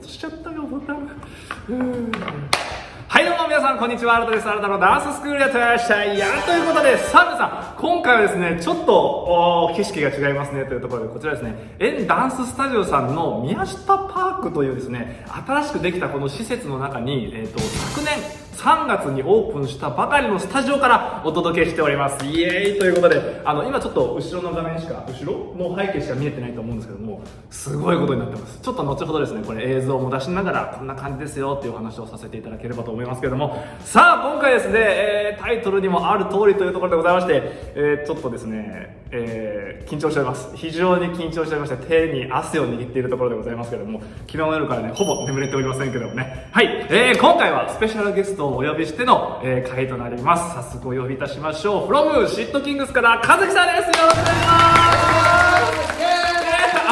落としちゃったよボタン。はいどうも皆さんこんにちは、新田です。新田のダンススクールやってまいりました。ということで、さあ皆さん、今回はですね、ちょっと景色が違いますねというところで、こちらですね、ダンススタジオさんの宮下パークというですね、新しくできたこの施設の中に、昨年3月にオープンしたばかりのスタジオからお届けしております。イエーイということで、今ちょっと後ろの画面しか、後ろの背景しか見えてないと思うんですけども、すごいことになってます。ちょっと後ほどですね、これ映像も出しながら、こんな感じですよっていうお話をさせていただければと思いますけども、さあ今回ですね、タイトルにもある通りというところでございまして、ちょっとですね、緊張しております。非常に緊張しておりまして、手に汗を握っているところでございますけども、昨日の夜からね、ほぼ眠れておりませんけどもね。はい、今回はスペシャルゲストをお呼びしての、回となります。早速お呼びいたしましょう。from シットキングスから和樹さんです。よろしくお願いし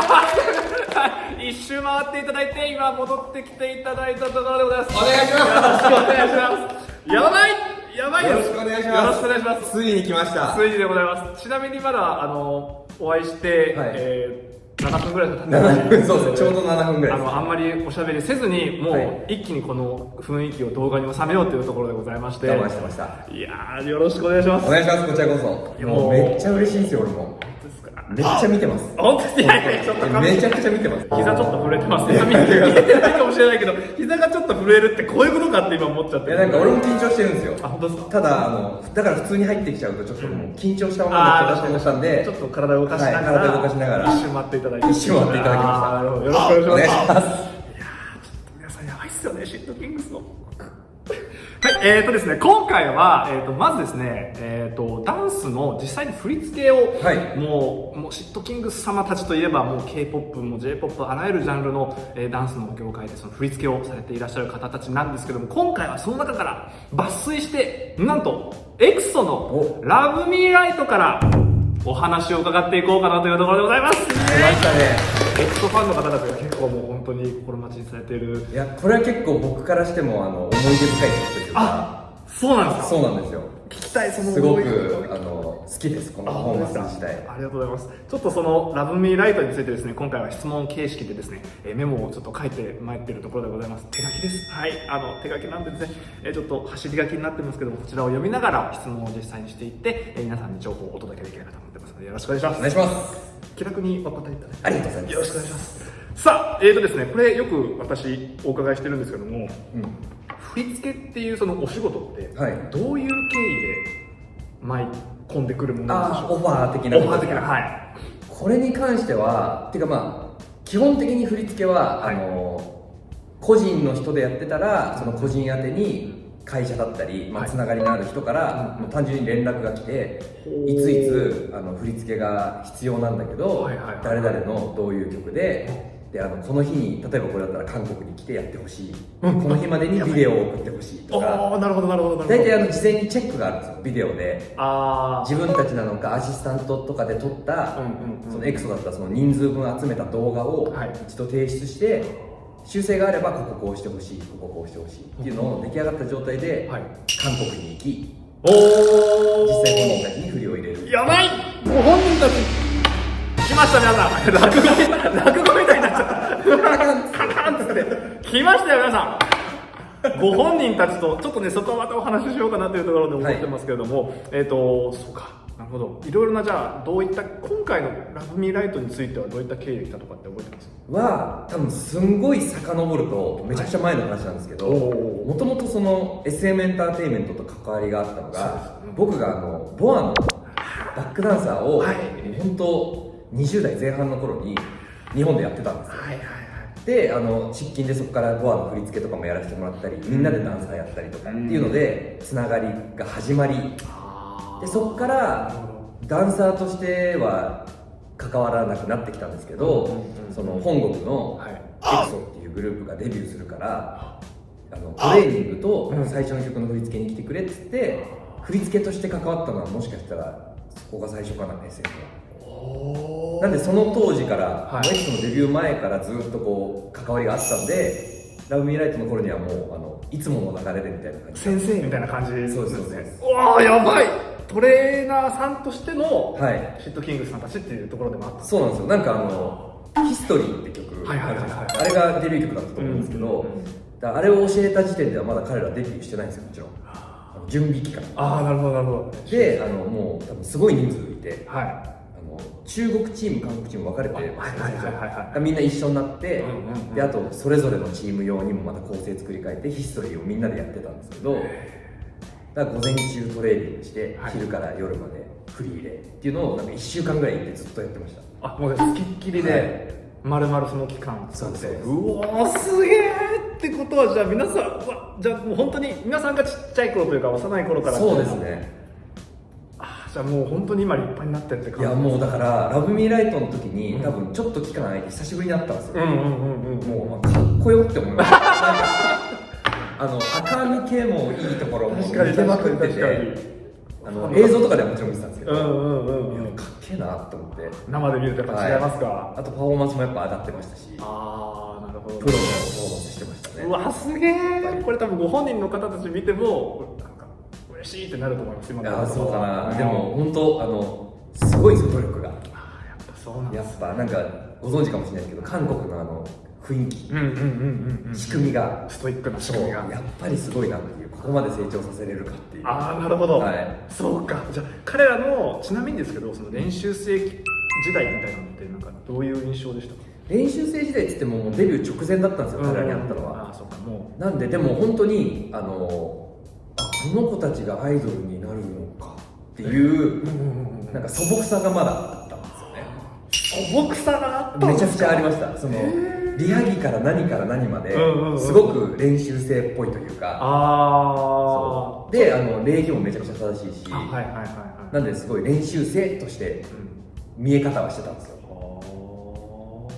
ます。一周回っていただいて、今戻ってきていただいたところでございます。お願いします。よろしくお願いします。やばいやばいです。よろしくお願いします。よろしくお願いします。ついに来ました。ついにでございます。ちなみにまだお会いして、はい7分ぐらい経ってない7分、そうですね、ちょうど7分ぐらいです。あんまりおしゃべりせずに、もう一気にこの雰囲気を動画に収めようというところでございまして。我慢してました。いやー、よろしくお願いします。お願いします、こちらこそ。もうめっちゃ嬉しいんですよ、俺も。めっちゃ見てます。本当にちょっとめちゃくちゃ見てます。膝ちょっと震えてますね。見えてないかもしれないけど、膝がちょっと震えるってこういうことかって今思っちゃって。いや、なんか俺も緊張してるんですよ。あ、本当ですか。ただ、だから普通に入ってきちゃうと、ちょっともう緊張したままで来たと思ったんで、ちょっと体を動かしながら、体を動かしながら、一瞬待っていただいて。一瞬待っていただきました。なるほど。よろしくお願いします。お願いします。いやー、ちょっと皆さんやばいっすよね、シットキングスの。はい、ですね、今回は、まずですね、ダンスの実際に振り付けを、はい、もうシットキングス様たちといえば、もう K-POP も J-POP あらゆるジャンルの、ダンスの業界でその振り付けをされていらっしゃる方たちなんですけども、今回はその中から抜粋して、なんと、エクソのラブミーライトからお話を伺っていこうかなというところでございます。来ましたね。エクソファンの方たちが結構もう本当に心待ちにされている。いや、これは結構僕からしても思い出深いというか。あ、そうなんですか。そうなんですよ。聞きたい、そのすごく好きです、このパフォーマンス自体。ありがとうございます。ちょっとそのラブミーライトについてですね、今回は質問形式でですね、メモをちょっと書いてまいっているところでございます。手書きです。はい、手書きなんでですね、ちょっと走り書きになってますけども、こちらを読みながら質問を実際にしていって、皆さんに情報をお届けできればと思ってますので、よろしくお願いします。お願いします。気楽にお答えいただいてありがとうございます。よろしくお願いします。さあ、ですね、これよく私お伺いしてるんですけども、振り付けっていうそのお仕事って、どういう経緯で舞い込んでくるものなんでしょうか。オファー的な。オファー的な、はい。これに関しては、っていうかまあ、基本的に振り付けは、個人の人でやってたら、その個人宛てに会社だったり、つながりのある人から、もう単純に連絡が来て、いついつ振り付けが必要なんだけど、誰々のどういう曲で、この日に、例えばこれだったら韓国に来てやってほしい、この日までにビデオを送ってほしいとか、なるほどなるほど。大体事前にチェックがあるんですよ、ビデオで。自分たちなのかアシスタントとかで撮った、そのエクソだったらその人数分集めた動画を一度提出して、修正があればこここうしてほしい、こここうしてほしいっていうのを出来上がった状態で韓国に行き、実際本人たちに振りを入れる。やばい、もう本人たち来ました皆さん。落語みたいになっちゃったカカンって来ましたよ皆さん。ご本人たちとちょっとね、そこはまたお話ししようかなというところで思ってますけれども、そうか、なるほど。いろいろな、じゃあどういった今回のラブミーライトについてはどういった経緯で来たとかって覚えてます？多分すんごい遡るとめちゃくちゃ前の話なんですけど、もともとその SM エンターテインメントと関わりがあったのが、僕がボアのバックダンサーを本当20代前半の頃に日本でやってたんですよ。で、出勤でそこからボアの振り付けとかもやらせてもらったり、みんなでダンサーやったりとかっていうのでつながりが始まり、でそこからダンサーとしては関わらなくなってきたんですけど、その本国のエクソっていうグループがデビューするからトレーニングと最初の曲の振り付けに来てくれっつって、振り付けとして関わったのはもしかしたらそこが最初かな、SF は。なんでその当時から、エクソのデビュー前からずっとこう関わりがあったんで、ラブミーライトの頃にはもういつもの流れでみたいな感じ、先生みたいな感じですね。そうですね。うわー、やばい。トレーナーさんとしてのシットキングスさんたちっていうところでもあった。そうなんですよ。なんかヒストリーって曲はいはいはいはいあれがデビュー曲だったと思うんですけど、だからあれを教えた時点ではまだ彼らデビューしてないんですよ、もちろん。準備期間ああ、なるほどなるほど。で、もう多分すごい人数いて、はい。中国チーム韓国チーム分かれて、はいみんな一緒になって、うんうんうん、であとそれぞれのチーム用にもまた構成作り変えてヒストリーをみんなでやってたんですけど、だから午前中トレーニングして、昼から夜までフリーでっていうのをなんか1週間ぐらい行ってずっとやってました。あ、もうつきっきりで、まるまるその期間そうです。うわーすげえってことは、じゃあ皆さん、じゃあもう本当に皆さんがちっちゃい頃というか幼い頃から。そうですね。じゃあもう本当に今立派になってるって感じ。いやもうだからラブミーライトの時に、多分ちょっと期間空いて久しぶりに会ったんですよ。もうかっこよって思いました。赤み系もいいところも見てまくってて、映像とかではもちろん見てたんですけど、かっけえなと思って。生で見るとやっぱ違いますか？あとパフォーマンスもやっぱ上がってましたし、ああ、なるほど。プロのパフォーマンスしてましたね。うわすげえ。これ多分ご本人の方たち見ても嬉しいってなると思います。今の。そうかな。でも本当すごい努力が。やっぱそうなんです。やっぱなんかご存知かもしれないですけど、韓国の雰囲気、仕組みがストイックな仕組みがやっぱりすごいなっていう、ここまで成長させれるかっていう。ああ、なるほど。はい、そうか。じゃあ彼らのちなみにですけど、その練習生時代みたいなのってなんかどういう印象でしたか？練習生時代って言ってももうデビュー直前だったんですよ、彼らに会ったのは。ああ、そうか。もうなんででも本当にこの子たちがアイドルになるのかっていうなんか素朴さがまだあったんですよね。素朴さがあったんですか？めちゃくちゃありました。そのリハ着から何から何まですごく練習生っぽいというか、で礼儀もめちゃくちゃ正しいし、なんですごい練習生として見え方はしてたんですよ。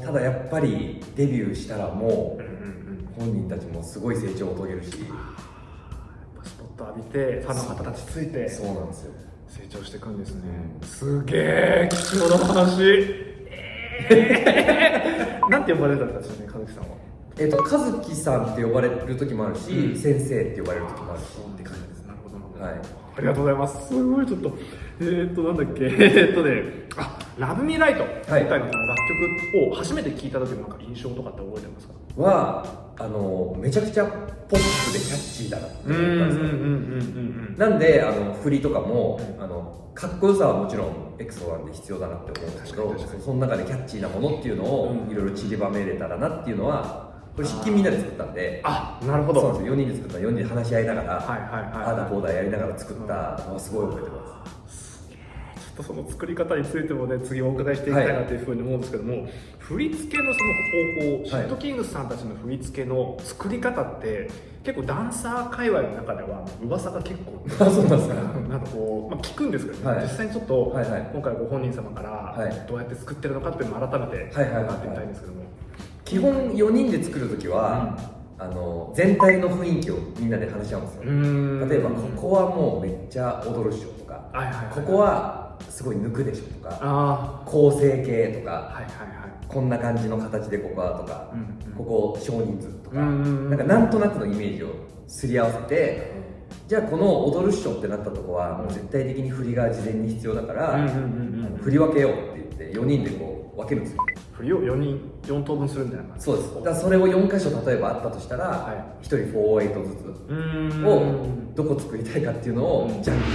ただやっぱりデビューしたらもう本人たちもすごい成長を遂げるし、スポット浴びてファンの方たちついて、そうなんですよ、成長していくんですね。すげえ貴重な話。なんて呼ばれたんですかね、和樹さんは。和樹さんって呼ばれる時もあるし、先生って呼ばれる時もあるしって感じです。なるほど。はい。ありがとうございます。すごいちょっとなんだっけラブミーライト、今回の楽曲を初めて聴いた時のなんか印象とかって覚えてますか？めちゃくちゃポップでキャッチーだなって思ったんですよ。なんで振りとかもかっこよさはもちろんEXO-1で必要だなって思うんですけど、その中でキャッチーなものっていうのをいろいろ散りばめれたらなっていうのは、これ筆記みんなで作ったんで。なるほど。そうなんですよ。4人で作った4人で話し合いながら、ああだこうだやりながら作ったのはすごい覚えてます。ちょっとその作り方についてもね、次お伺いしていきたいなというふうに思うんですけども、振り付けのその方法、シットキングスさんたちの振り付けの作り方って結構ダンサー界隈の中では噂が結構そうなんですか。なんかこう、聞くんですけどね、実際にちょっと今回ご本人様からどうやって作ってるのかっていうのを改めて伺ってみたいんですけども、基本4人で作るときは、全体の雰囲気をみんなで話し合うんですよ。例えばここはもうめっちゃ踊るっしょとか、ここはすごい抜くでしょとか、構成系とか、こんな感じの形でここはとか、ここ少人数とか、なんとなくのイメージをすり合わせて、じゃあこの踊るっしょってなったとこはもう絶対的に振りが事前に必要だから振り分けようって言って4人でこう分けるんですよ。振りを4等分するみたいな感じ。そうです。だからそれを4箇所例えばあったとしたら、1人4-8ずつをどこ作りたいかっていうのをジャンケン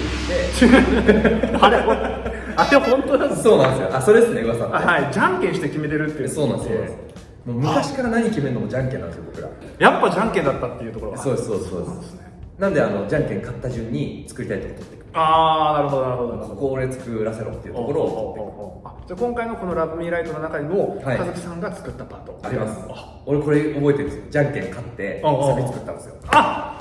してあれ本当なんですか？そうなんですよ。それですね、噂って。はい、じゃんけんして決めてるっていう。そうなんですよ。もう昔から何決めるのもじゃんけんなんですよ、僕ら。やっぱじゃんけんだったっていうところが。そうです。なんでじゃんけん勝った順に作りたいとこ取っていく。なるほど。ここ俺作らせろっていうところを取っていく。じゃあ今回のこのラブミーライトの中にも和樹さんが作ったパートあります。俺これ覚えてるんですよ。じゃんけん勝ってサビ作ったんですよ。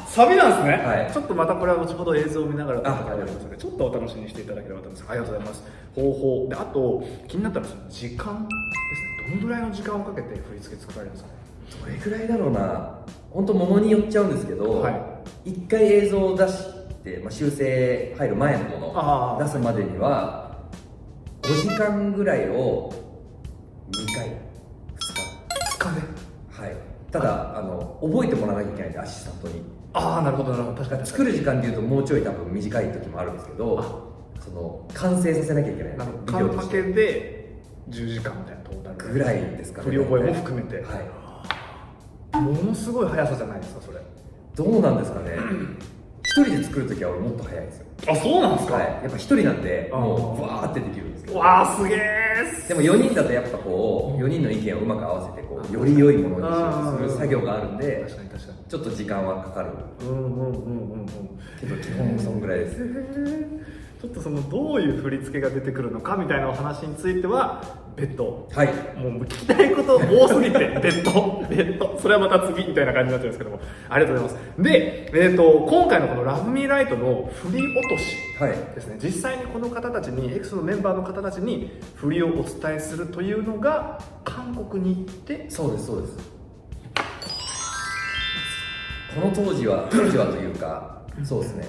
サビなんですね。はい。ちょっとまたこれは後ほど映像を見ながらとかありますので、ちょっとお楽しみにしていただければと思います。ありがとうございます。方法で、あと気になったのは時間ですね。どのぐらいの時間をかけて振り付け作られるんですかね。どれぐらいだろうな。本当物によっちゃうんですけど、1回映像を出して、修正入る前のものを出すまでには5時間ぐらいを2回2日で、はい。ただ覚えてもらわなきゃいけないんで、アシスタントに。なるほど。確かに作る時間でいうともうちょい多分短い時もあるんですけど、その完成させなきゃいけない。カンパケで10時間みたいなトータルぐらいですかね。振り覚えも含めて、はい、ものすごい速さじゃないですかそれ。どうなんですかね。一人で作るときはもっと早いですよ。あ、そうなんですか。はい、やっぱ一人なんでもうわーってできるんですけど、わあすげえ。でも4人だとやっぱこう4人の意見をうまく合わせてこうより良いものにしようとする作業があるんで、確かに確かにちょっと時間はかかるけど基本本そんぐらいです。ちょっとそのどういう振り付けが出てくるのかみたいなお話については別途、はい、もう聞きたいこと多すぎて別途それはまた次みたいな感じになっちゃうんですけども、ありがとうございます。で、今回のこのラブミーライトの振り落としですね、実際にこの方たちに X のメンバーの方たちに振りをお伝えするというのが韓国に行って、そうですそうです。この当時はというか、そうですね、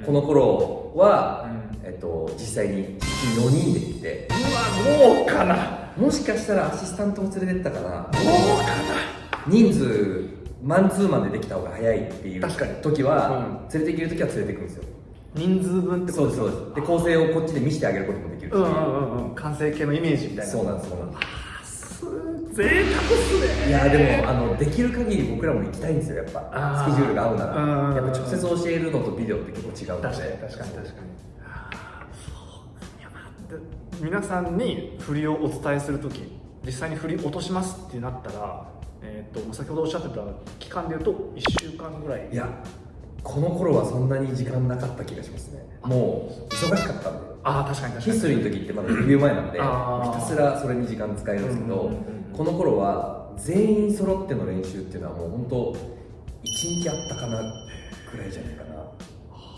この頃は、実際に4人で行って、うわ豪華な、もしかしたらアシスタントも連れてったかな、豪華な人数マンツーマンでできた方が早いっていう確かに時は、連れて行ける時は連れて行くんですよ。人数分ってことですか。そうです。で構成をこっちで見せてあげることもできるし、完成形のイメージみたいな。そうなんです。贅沢っすね。いやでもできる限り僕らも行きたいんですよ。やっぱスケジュールが合うなら、やっぱ直接教えるのとビデオって結構違うので。確かに皆さんに振りをお伝えするとき、実際に振り落としますってなったら、先ほどおっしゃってた期間でいうと1週間ぐらい。いやこの頃はそんなに時間なかった気がしますね。もう忙しかったんで。確かにヒストリーの時ってまだデビュー前なんでひたすらそれに時間使えるんですけど、この頃は全員揃っての練習っていうのはもう本当1日あったかなぐらいじゃないかな。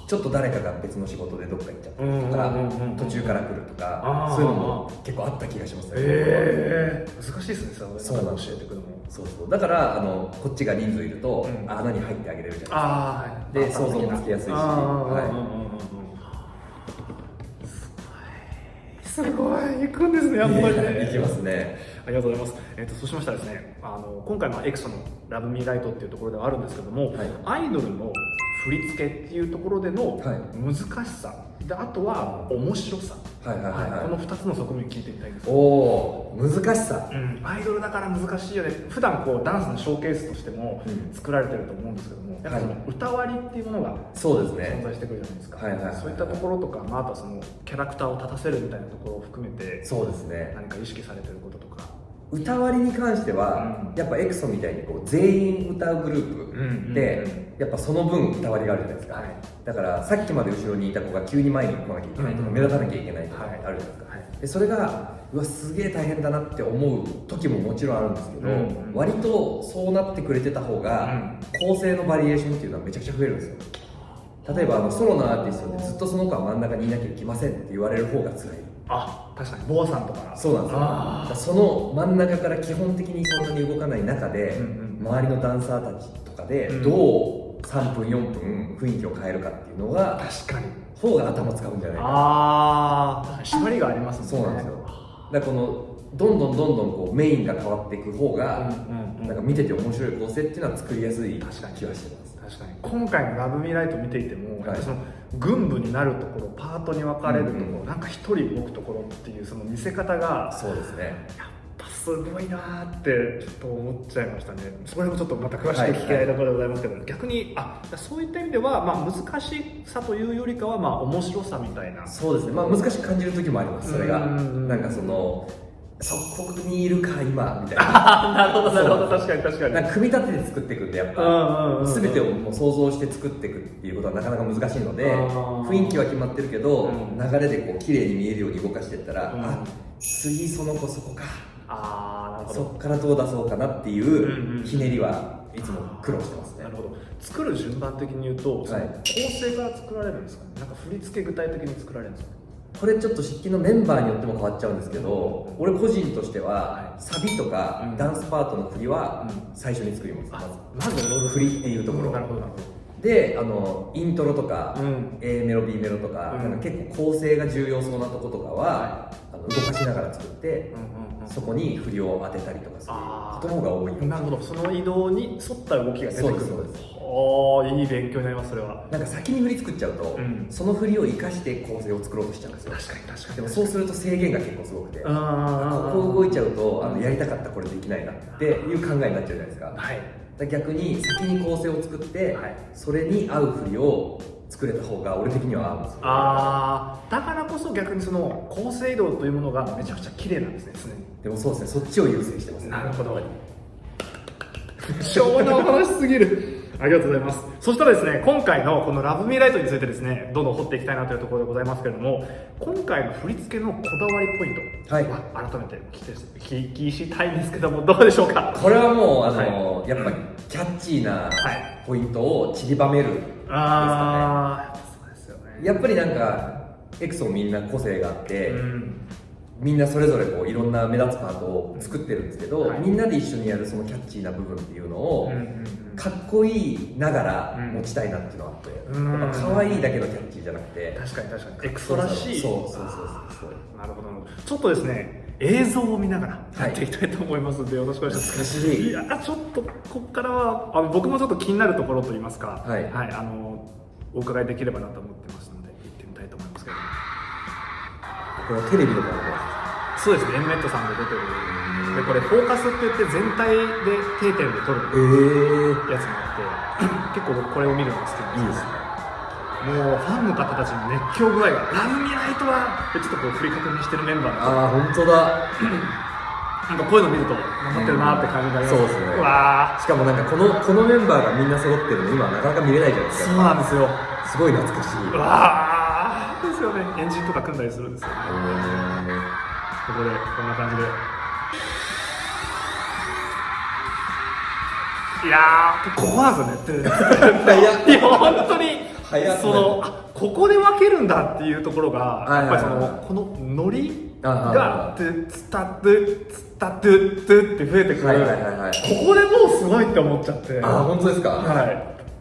ちょっと誰かが別の仕事でどっか行っちゃったりとか、途中から来るとか、そういうのも結構あった気がしますね。難しいですね、そうなんですよ。教えてくるのも。そうだからこっちが人数いると穴に入ってあげれるじゃないですか。で想像もつきやすいし、すごい行くんですね、やっぱりね。行きますね。ありがとうございます。そうしましたらですね、今回エクソのラブミーライトっていうところではあるんですけども、アイドルの振り付けっていうところでの難しさ、であとは面白さ、この2つの側面を聞いてみたいんです。難しさ、アイドルだから難しいよね。普段こうダンスのショーケースとしても作られてると思うんですけども、やっぱその歌割りっていうものが存在してくるじゃないですか。そういったところとか、あとはそのキャラクターを立たせるみたいなところを含めて、そうですね、何か意識されてることとか。歌割りに関しては、やっぱエクソみたいにこう全員歌うグループで、やっぱその分歌割りがあるじゃないですか。だからさっきまで後ろにいた子が急に前に来なきゃいけないとか、目立たなきゃいけないとかあるじゃないですか。でそれがうわすげえ大変だなって思う時ももちろんあるんですけど、割とそうなってくれてた方が構成のバリエーションっていうのはめちゃくちゃ増えるんですよ。例えばソロのアーティストでずっとその子は真ん中にいなきゃいけませんって言われる方が辛い。確かにボアさんとか。そうなんですよ。その真ん中から基本的にそんなに動かない中で、周りのダンサーたちとかでどう3分4分雰囲気を変えるかっていうのが確かに方が頭使うんじゃないかな。縛りがありますもんね。そうなんですよ。だからこのどんどんこうメインが変わっていく方がなんか見てて面白い構成っていうのは作りやすい気はしてます。確かに今回のラブミーライト見ていても、その群舞になるところ、パートに分かれるところ、なんか一人動くところっていうその見せ方が、そうですね、やっぱすごいなーってちょっと思っちゃいましたね。それもちょっとまた詳しく聞きたいところでございますけど、逆にそういった意味では、難しさというよりかは面白さみたいな。そうですね、難しく感じる時もあります。それがなんかそのそこにいるか今みたいななるほど確かになんか組み立てて作っていくんで、やっぱ全てをもう想像して作っていくっていうことはなかなか難しいので、雰囲気は決まってるけど、流れでこう綺麗に見えるように動かしていったら、次その子そこか、そこからどう出そうかなっていうひねりはいつも苦労してますね。なるほど。作る順番的に言うと、構成から作られるんですかね。なんか振り付け具体的に作られるんですかね。これちょっと筆記のメンバーによっても変わっちゃうんですけど、俺個人としてはサビとかダンスパートの振りは最初に作ります。まず踊る振りっていうところで、イントロとか A メロ B メロとか、なんか結構構成が重要そうなとことかは動かしながら作って、そこに振りを当てたりとかすることの方が多い。なるほど。その移動に沿った動きが出てくる。いい勉強になりますそれは。なんか先に振り作っちゃうと、その振りを生かして構成を作ろうとしちゃうんですよ。確かにでもそうすると制限が結構すごくて、こここ動いちゃうとやりたかったこれできないなっていう考えになっちゃうじゃないですか。はい、だから逆に先に構成を作って、はい、それに合う振りを作れた方が俺的には合うんですよ。だからこそ逆にその構成移動というものがめちゃくちゃ綺麗なんですね常に。でもそうですね、そっちを優先してますね。なるほど。貴重なお話すぎる。ありがとうございます。そしたらですね、今回のこのラブミーライトについてですね、どんどん掘っていきたいなというところでございますけれども、今回の振り付けのこだわりポイント、はい、改めて聞きしたいんですけども、どうでしょうか。これはもうやっぱキャッチーなポイントを散りばめるですかね。そうですよね。やっぱりなんかエクソンみんな個性があって、みんなそれぞれこういろんな目立つパートを作ってるんですけど、みんなで一緒にやるそのキャッチーな部分っていうのをかっこいいながら持ちたいなっていうのがあって、やっぱ可愛いだけのキャッチーじゃなくて、確かにエクソらしい。そうなるほど。ちょっとですね、映像を見ながらやっていきたいと思いますので、よろしくお願いします。難しい。いやちょっとここからは僕もちょっと気になるところといいますか、はい、お伺いできればなと思ってますので行ってみたいと思いますけど。これはテレビの番組。そうですね、エンメットさんで出てる。でこれフォーカスって言って全体で定点で撮るやつもあって、結構僕これを見るのが好きなんです。いいですね。もうファンの方たちの熱狂具合が、ラブミライトはちょっとこう振り確認してるメンバー本当だ。なんかこういうの見ると頑張ってるなって感じになります。そうですね。わしかもなんかこのメンバーがみんな揃ってるの今なかなか見れないじゃないですか。そうなんですよ。すごい懐かしい。わーですよね。エンジンとか組んだりするんですよね。ここでこんな感じで。いやー、ここなんですよね。いや本当にそのここで分けるんだっていうところがやっぱりそのこのノリがツタトゥツタトゥトゥって増えてくる。ここでもうすごいって思っちゃって。本当ですか。は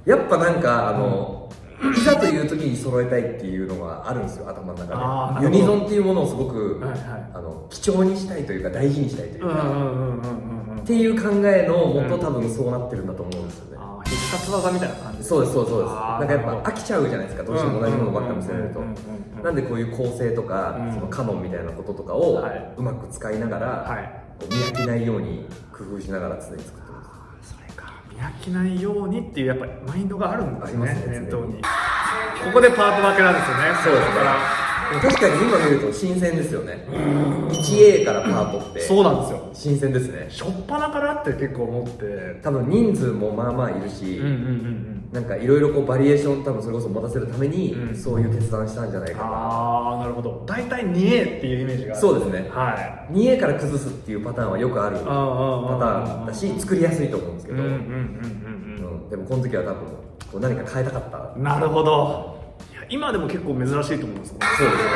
い。やっぱなんかいざという時に揃えたいっていうのがあるんですよ、頭の中で。ユニゾンっていうものをすごく貴重にしたいというか大事にしたいというかっていう考えのもと多分そうなってるんだと思うんですよね。必殺技みたいな感じ。そうです。なんかやっぱ飽きちゃうじゃないですか、どうしても同じものばっかり見せられると。なんでこういう構成とかそのカノンみたいなこととかをうまく使いながら見飽きないように工夫しながら常に作ってます。それか、見飽きないようにっていうやっぱりマインドがあるんですね、念頭に。ここでパート分けなんですよね。そうですね。確かに今見ると新鮮ですよね。1A からパートってそうなんですよ。新鮮ですね。初っ端からって結構思って、多分人数もまあまあいるし、なんかいろいろこうバリエーション多分それこそ持たせるためにそういう決断したんじゃないかな。なるほど。大体 2A っていうイメージがある。そうですね。はい。2A から崩すっていうパターンはよくあるパターンだし、作りやすいと思うんですけど、でもこの時は多分こう何か変えたかった。なるほど。今でも結構珍しいと思うんですよ。そうですね。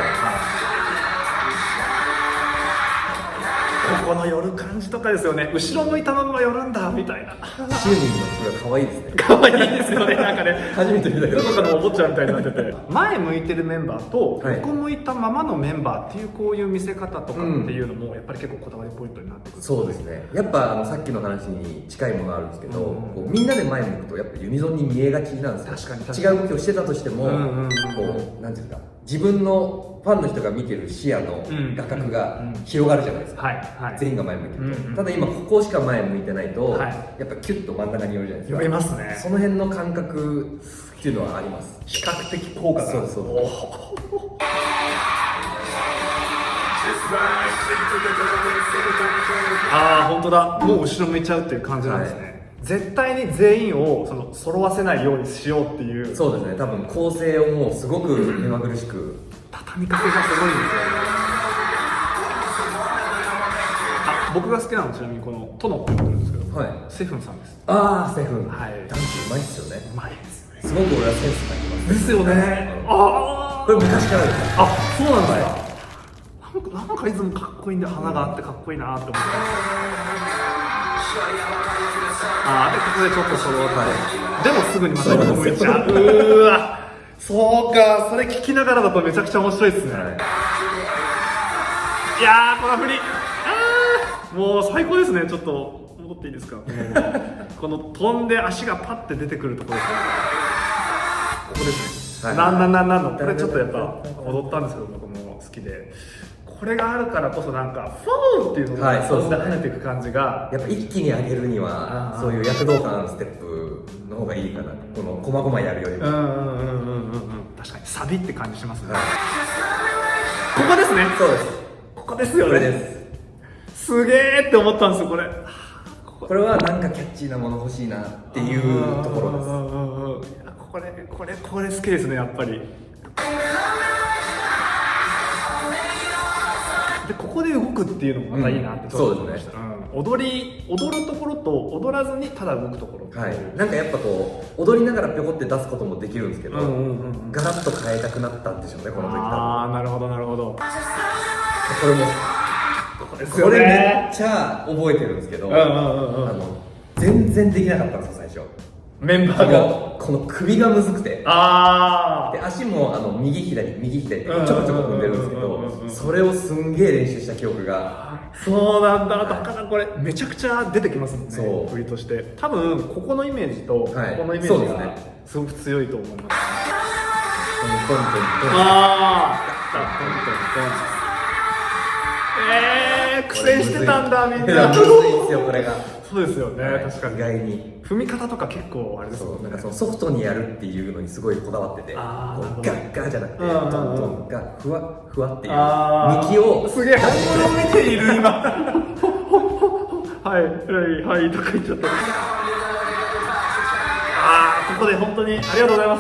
ここの寄る感じとかですよね。後ろ向いたまま寄るんだみたいな。シューニングの服が可愛いですね。可愛いですよね。なんかね、初めて見たけど、どこかのお坊ちゃんみたいになってて、前向いてるメンバーと横向いたままのメンバーっていうこういう見せ方とかっていうのもやっぱり結構こだわりポイントになってくる。そうですね。やっぱさっきの話に近いものあるんですけど、こうみんなで前向くとやっぱユニゾンに見えがちなんですよ。確かに違う動きをしてたとしても、こうなんていうか自分のファンの人が見てる視野の画角が広がるじゃないですか。全員が前向いてると。ただ今ここしか前向いてないと、やっぱキュッと真ん中に寄るじゃないですか。寄りますね。その辺の感覚っていうのはあります。比較的効果が。そう。本当だ。もう後ろ向いちゃうっていう感じなんですね。絶対に全員を揃わせないようにしようっていう。そうですね。多分構成をもうすごく目まぐるしく畳みかけがすごいんですよね。僕が好きなのはちなみにこのトノって言ってるんですけど、セフンさんです。セフン。ダンスうまいっすよね。うまいですよね。すごく俺はセンス感じます。ですよね。これ昔からですか。そうなんですか。なんかいつもかっこいいんで、花があってかっこいいなって思って。でここでちょっと揃って、でもすぐにまた横向いちゃう。そうか、それ聞きながらだとめちゃくちゃ面白いですね。いやー、この振りもう最高ですね。ちょっと戻っていいですか。この飛んで足がパッて出てくるところですね。ここですね、なんのこれちょっとやっぱ踊ったんですけど、僕も好きで、これがあるからこそなんかフォーっていうのが飛んで跳ねていく感じが、やっぱ一気に上げるにはそういう躍動感あるステップの方がいいかな、この細々やるよりも。確かにサビって感じしますね。ここですね。そうです、ここですよね。これです。すげーって思ったんですよ、これ。これはなんかキャッチーなもの欲しいなっていうところです。これ好きですね、やっぱり。でここで動くっていうのもまたいいなってちょっと思いました。踊るところと踊らずにただ動くところ、なんかやっぱこう踊りながらぴょこって出すこともできるんですけど、ガラッと変えたくなったんでしょうね、この時。なるほどなるほど。これもこれめっちゃ覚えてるんですけど、全然できなかったんですよ、最初。メンバーがこの首がむずくて、で足も右左ってちょこちょこ踏んでるんですけど、それをすんげえ練習した記憶が。そうなんだ。だからこれめちゃくちゃ出てきますもんね、振りとして。多分ここのイメージとここのイメージがすごく強いと思います。苦戦してたんだ、みんな。むずいんですよ、これが。そうですよね、確かに。意外に踏み方とか結構あれですよね。なんかそのソフトにやるっていうのにすごいこだわってて、ガッガーじゃなくて、トントンガッ、ふわふわっていう幹を。すげえ、本物見ている今。はいとか言っちゃった。ここで本当にありがとうございま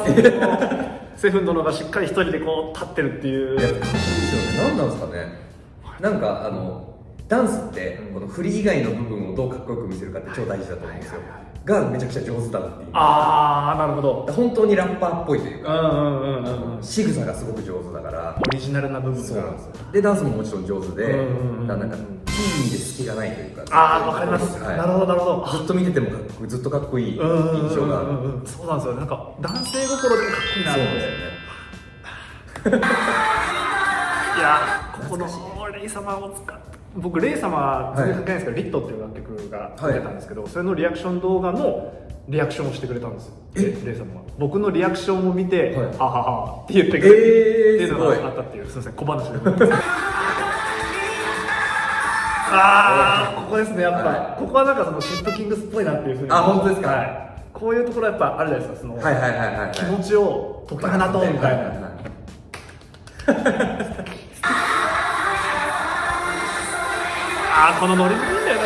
す。セフン殿がしっかり一人でこう立ってるっていう。何なんですかね。なんかダンスってこの振り以外の部分をどうかっこよく見せるかって超大事だと思うんですよ。がめちゃくちゃ上手だなっていう。なるほど。本当にラッパーっぽいというか、仕草がすごく上手だから、オリジナルな部分が。そうなんですよ。でダンスももちろん上手で、なんかいい意味で隙がないというか。わかります。なるほどなるほど。ずっと見ててもずっとかっこいい印象がある。そうなんですよ。なんか男性心でもかっこいいなって。そうですよね。いや、このレイ様を使って、僕レイ様全然書けないんですけど、リットっていう楽曲が出たんですけど、それのリアクション動画のリアクションをしてくれたんですよ、レイ様は。僕のリアクションを見て、はははって言ってくれて、っていうのがあったっていう、すみません、小話でございます。ここですね、やっぱ、ここはなんかそのシットキングスっぽいなっていうふうに。本当ですか。こういうところやっぱあるじゃないですか、その気持ちを解き放とうみたいな。このノリもいいんだよな。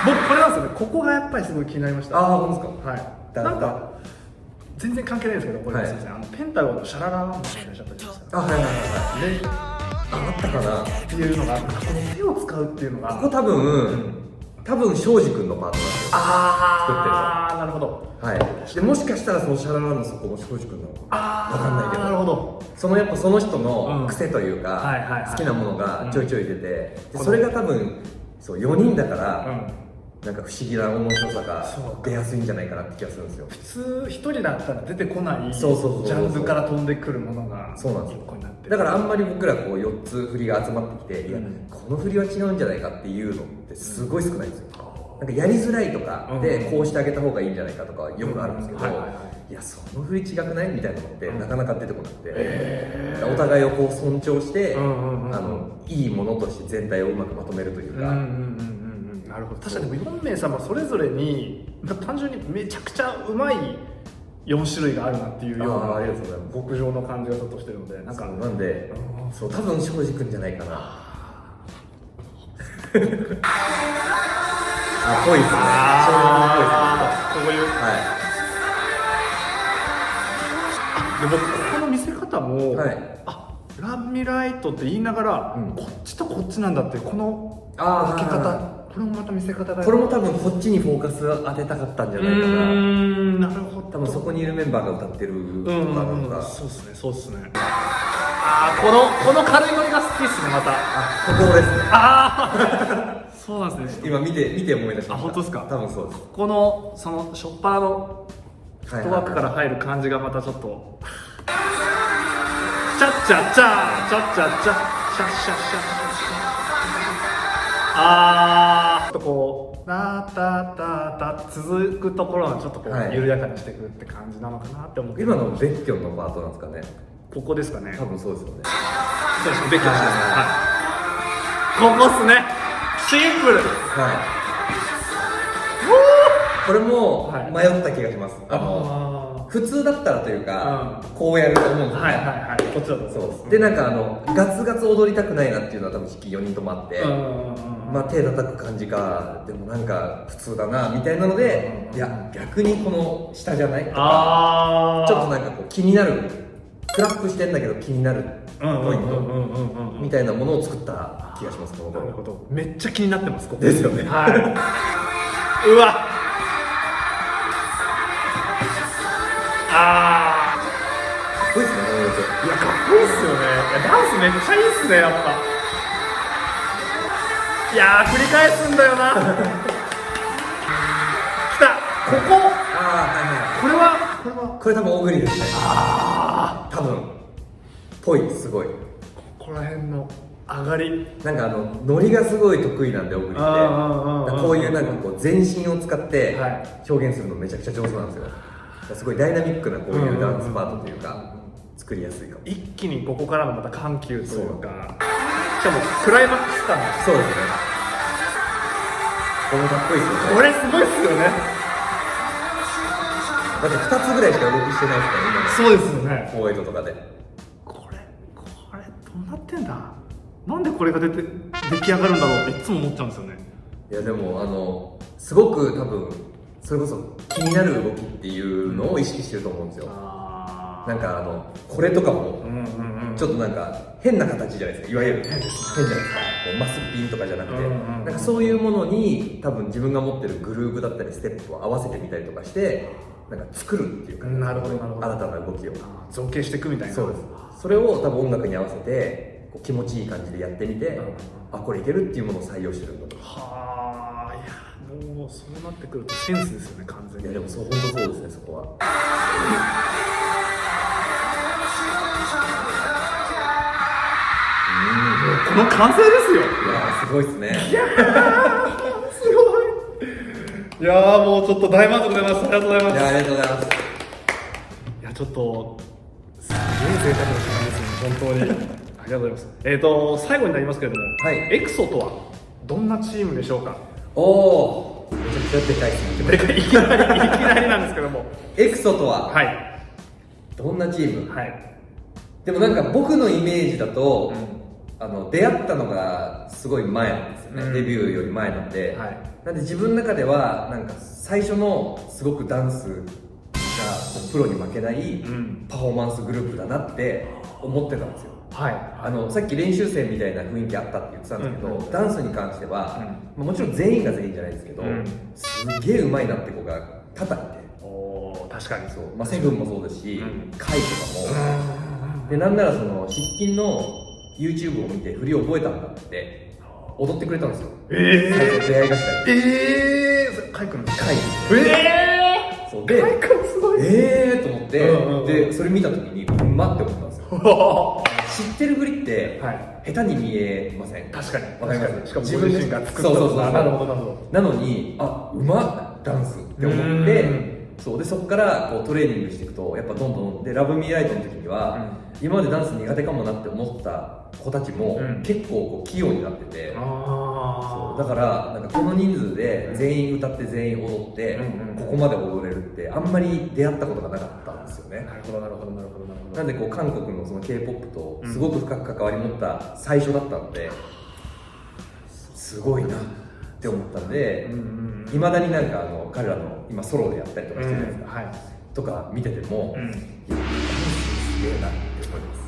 僕これなんですよね。ここがやっぱりすごい気になりました。本当ですか。はい。なんか全然関係ないんですけど、これですね。ペンタゴンのシャララーンの話がしちゃったじゃないですか。で、あったかなっていうのが、この手を使うっていうのが、ここ多分庄司君のパートなんですよ。なるほど。でもしかしたらそのシャララのそこも庄司君なのかわかんないけど、なるほど。やっぱその人の癖というか好きなものがちょいちょい出て、それが多分4人だから、なんか不思議な面白さが出やすいんじゃないかなって気がするんですよ。普通一人だったら出てこないジそうャンルから飛んでくるものがそうなんですよ。一個になってる。だからあんまり僕らこう4つ振りが集まってきて、いやこの振りは違うんじゃないかっていうのってすごい少ないんですよ。なんかやりづらいとかでこうしてあげた方がいいんじゃないかとかよくあるんですけど、いやその振り違くないみたいなのってなかなか出てこなくて、お互いをこう尊重していいものとして全体をうまくまとめるというか。なるほど。確かに4名様それぞれに単純にめちゃくちゃうまい4種類があるなっていうような極上の感じがちょっとしてるので、なんで多分庄司君じゃないかな。ぽいですね。こういう。で僕ここの見せ方も、ラブミライトって言いながら、こっちとこっちなんだっていうこの分け方、これもまた見せ方が。これも多分こっちにフォーカス当てたかったんじゃないかな。なるほど。多分そこにいるメンバーが歌ってるとかなんか。そうっすね。この軽いノリが好きっすね、また。ここですね。そうなんですね。今見て思い出しました。本当ですか。多分そうです。ここのそのショッパーのフットワークから入る感じがまたちょっとチャッチャッチャチャッチャッチャチャッシャッシャッシャッうタタタタ続くところのちょっとこう、はい緩やかにしていくって感じなのかなって思うけど、今のベッキョンのパートなんですかね。ここですかね。多分そうですよね。そうですね、ベッキーですね。はい。ここっすね。シンプル。はいこれもはい迷った気がします。普通だったらというか、こうやると思うんですよね。はいはいはい。こっちだとそうでなんかガツガツ踊りたくないなっていうのは多分引き4人ともあって、まあ手叩く感じかでもなんか普通だなみたいなので、いや逆にこの下じゃないとか、ちょっとなんかこう気になる、クラップしてんだけど気になるポイントみたいなものを作った気がします。このなるほど。めっちゃ気になってますここ。ですよね。はい。うわ。かっこいいですね、この様子。いやかっこいいっすよね。いやダンスめっちゃいいっすねやっぱ。いや繰り返すんだよな。来た。ここ。これはこれ多分大栗ですね。多分ぽい、すごいここら辺の上がり、なんかノリがすごい得意なんで、大栗ってこういうなんかこう全身を使って表現するのめちゃくちゃ上手なんですよ。すごいダイナミックなこういうダンスパートというか作りやすいかも。一気にここからのまた緩急というか、しかもクライマックス感が。そうですね。これかっこいいですよね。これすごいっすよね。だって2つぐらいしか動きしてないですから今の。そうですよね。ホワイトとかでこれどうなってんだ。なんでこれが出来上がるんだろうっていつも思っちゃうんですよね。いやでもすごく多分それこそ気になる動きっていうのを意識してると思うんですよ。なんかこれとかもちょっとなんか変な形じゃないですか。いわゆる変じゃないですか。こうマスピンとかじゃなくて、なんかそういうものに多分自分が持ってるグルーヴだったりステップを合わせてみたりとかしてなんか作るっていうか、なるほどなるほど。新たな動きを造形していくみたいな。そうです。それを多分音楽に合わせてこう気持ちいい感じでやってみて、あこれいけるっていうものを採用してるんだと。はあ、いやもうそうなってくるとセンスですよね完全に。いやでも本当そうですね、そこは。この完成ですよ。いやすごいですね。いやすごい。いやもうちょっと大満足でございます。ありがとうございます。いやありがとうございます。いやちょっとすげえ贅沢な時間ですね本当に。ありがとうございます。最後になりますけれども、はい、エクソとはどんなチームでしょうか。おお、めちゃくちゃでかいですね。でかい、いきなりなんですけども、エクソとははいどんなチーム。はい。でもなんか僕のイメージだと、出会ったのがすごい前なんですよね、デビューより前なんで、なんで自分の中ではなんか最初のすごくダンスがプロに負けないパフォーマンスグループだなって思ってたんですよ。はい、さっき練習生みたいな雰囲気あったって言ってたんですけど、ダンスに関しては、もちろん全員が全員じゃないですけど、すげえ上手いなって子が多々いて、確かにそう、セブンもそうですし、カイとかも、でなんならその筆記の YouTube を見て振りを覚えたんだって踊ってくれたんですよ。最初出会い頭にカイ君カイそうで、カイ君すごいと思って、でそれ見た時にって思ったんですよ。知ってるふりって下手に見えません？確かに。わかります。しかも自分自身が作った。そうなるほどなるほど。なのにうまっダンスって思って、そうでそこからこうトレーニングしていくとやっぱどんどんでラブミーライトの時には、今までダンス苦手かもなって思った子たちも、結構こう器用になってて、そうだからなんかこの人数で全員歌って全員踊って、ここまで踊れるってあんまり出会ったことがなかったんですよね。なるほどなるほどなるほどなるほど。なんでこう韓国のその K-POP とすごく深く関わり持った最初だったので、すごいなって思ったんで、いまだになんか彼らの今ソロでやったりとかしてるじゃないですか、とか見てても、いやダンスすげえなって思います。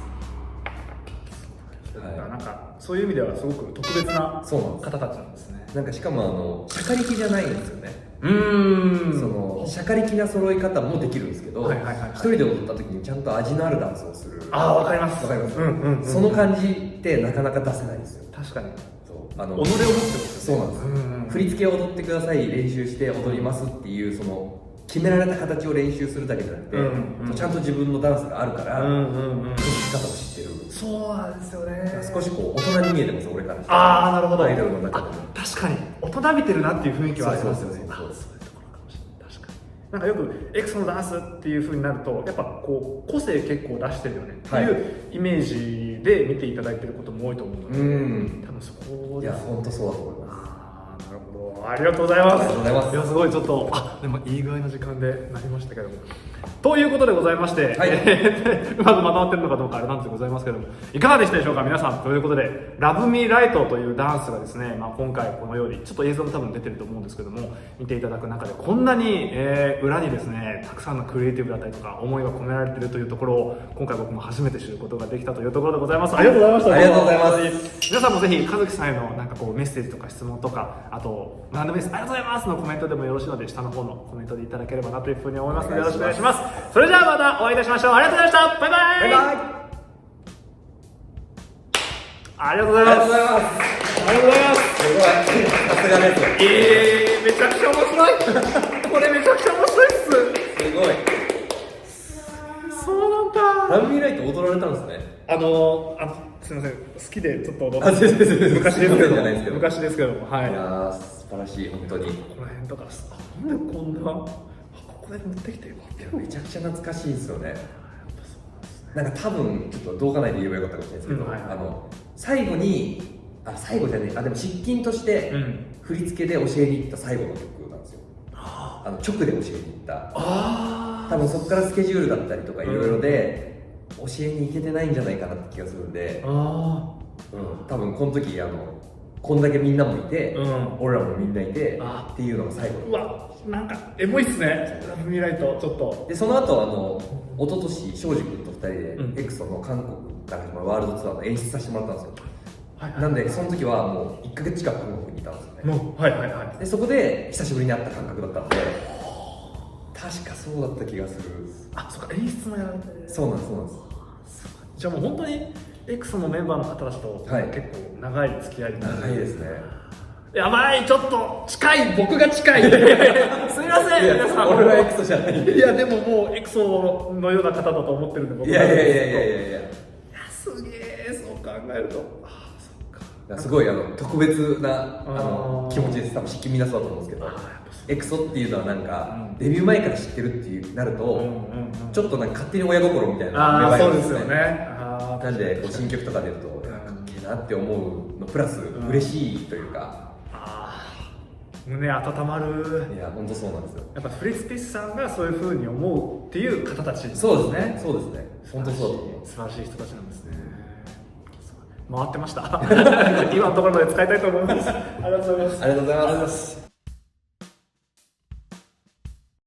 なんかそういう意味ではすごく特別な方たちなんですね。なんかしかもシャカリキじゃないんですよね。そのシャカリキな揃い方もできるんですけど、一人で踊った時にちゃんと味のあるダンスをする。わかります。わかります。その感じってなかなか出せないですよ。確かに。そう己を持ってます。そうなんです。振り付けを踊ってください、練習して踊りますっていうその決められた形を練習するだけじゃなくて、ちゃんと自分のダンスがあるから崩し方を知ってる。そうなんですよね。少しこう大人に見えてます、俺からして。なるほど。アイドルの中でも確かに大人びてるなっていう雰囲気はありますよね。そうそうそうそうそういうところかもしれない。確かに。なんかよくエクソのダンスっていう風になるとやっぱこう個性結構出してるよねっていうイメージで見ていただいてることも多いと思うので、多分そこでいや本当そうだと思います。なるほど、ありがとうございます。ありがとうございます。いやすごいちょっとでもいい具合の時間でなりましたけども、ということでございまして、はい、うまくまとまってるのかどうかあれなんでございますけども、いかがでしたでしょうか皆さん。ということでラブミーライトというダンスがですね、今回このようにちょっと映像も多分出てると思うんですけども、見ていただく中でこんなに、裏にですねたくさんのクリエイティブだったりとか思いが込められているというところを今回僕も初めて知ることができたというところでございます。ありがとうございました。ありがとうございます。皆さんもぜひ和樹さんへのなんかこうメッセージとか質問とか、あと何でもいいです、ありがとうございますのコメントでもよろしいので、下の方のコメントでいただければなというふうに思いますのでよろしくお願いします。それじゃあまたお会いいたしましょう。ありがとうございました。バイバイ。バイバイ。ありがとうございます。ありがとうございます。ありがとうございます。すごい。さすがです。めちゃくちゃ面白い。これめちゃくちゃ面白いっす。すごい。そうなんだ。ラブミーライト踊られたんですね。すみません、好きでちょっと踊あ、全然昔ですけど、昔昔ですけども、はい。いやー素晴らしい本当に。この辺とか、なんでこんなここで持ってきてるの？めちゃくちゃ懐かしいですよね。なんか多分ちょっと動画内で言えばよかったかもしれないですけど、最後に最後じゃねえ、でも失禁として振り付けで教えに行った最後の曲なんですよ。直で教えに行った。多分そこからスケジュールだったりとかいろいろで教えに行けてないんじゃないかなって気がするんで、多分この時こんだけみんなもいて、俺らもみんないてっていうのが最後。うわ、なんかエモいっすね、ラブミーライト。ちょっとでその後一昨年庄司君と2人でエクソの韓国から始まるワールドツアーの演出させてもらったんですよ。なんでその時はもう1ヶ月近く韓国にいたんですよね。でそこで久しぶりに会った感覚だったんで、確かそうだった気がする。そうか、演出もやられて。そうなんです、そうなんです。じゃあもう本当にエクソのメンバーの方たちと結構長い付き合いになる。長いですね。やばい、ちょっと近い、僕が近い。すみません、皆さん。俺はエクソじゃない。いやでももうエクソのような方だと思ってるんで僕は。いやすげえ、そう考えると。そっか。すごい特別な気持ちです。多分みんなそうだと思うんですけど、エクソっていうのはなんかデビュー前から知ってるっていうなるとちょっとなんか勝手に親心みたいな。そうですよね。なんで新曲とか出るとかっけえなって思うのプラス嬉しいというか、胸温まる。いや本当そうなんですよ。やっぱフリッツピッチさんがそういう風に思うっていう方たち。そうですね、そうですね、本当そうだと思う。素晴らしい人たちなんですね。回ってました。今のところまで使いたいと思います。ありがとうございます。ありがとうございます。